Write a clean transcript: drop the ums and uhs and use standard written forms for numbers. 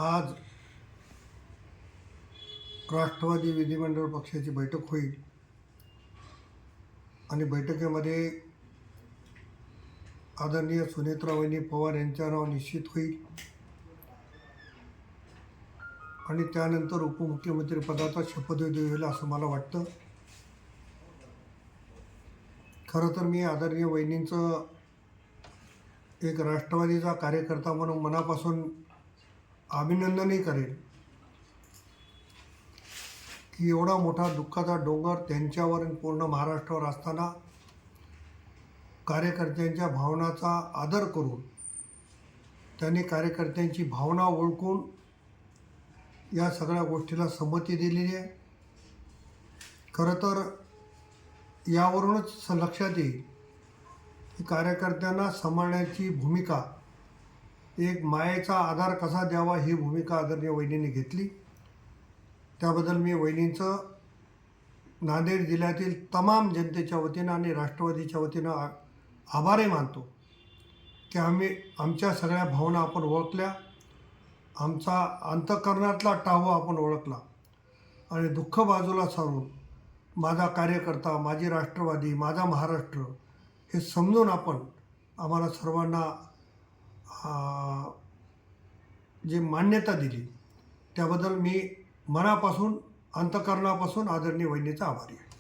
आज राष्ट्रवादी विधिमंडळ पक्षाची बैठक होईल आणि बैठकीमध्ये आदरणीय सुनेत्रावहिनी पवार यांचं नाव निश्चित होईल आणि त्यानंतर उपमुख्यमंत्री पदाचा शपथविधी होईल असं मला वाटतं. खरं तर मी आदरणीय वहिनींचं एक राष्ट्रवादीचा कार्यकर्ता म्हणून मनापासून अभिनंदनही करेन की एवढा मोठा दुःखाचा डोंगर त्यांच्यावर आणि पूर्ण महाराष्ट्रावर असताना कार्यकर्त्यांच्या भावनाचा आदर करून त्यांनी कार्यकर्त्यांची भावना ओळखून या सगळ्या गोष्टीला संमती दिलेली आहे. खरं तर यावरूनच लक्षात येईल की कार्यकर्त्यांना सांभाळण्याची भूमिका, एक मायेचा आधार कसा द्यावा ही भूमिका आदरणीय वहिनींनी घेतली. त्याबद्दल मी वहिनींचं नांदेड जिल्ह्यातील तमाम जनतेच्या वतीनं आणि राष्ट्रवादीच्या वतीनं आभारही मानतो की आमच्या सगळ्या भावना आपण ओळखल्या, आमचा अंतःकरणातला टाहो आपण ओळखला आणि दुःख बाजूला सारून माझा कार्यकर्ता, माझी राष्ट्रवादी, माझा महाराष्ट्र हे समजून आपण आम्हाला सर्वांना जे मान्यता दिली त्याबद्दल मी मनापासून, अंतःकरणापासून आदरणीय वहिनीचा आभारी आहे.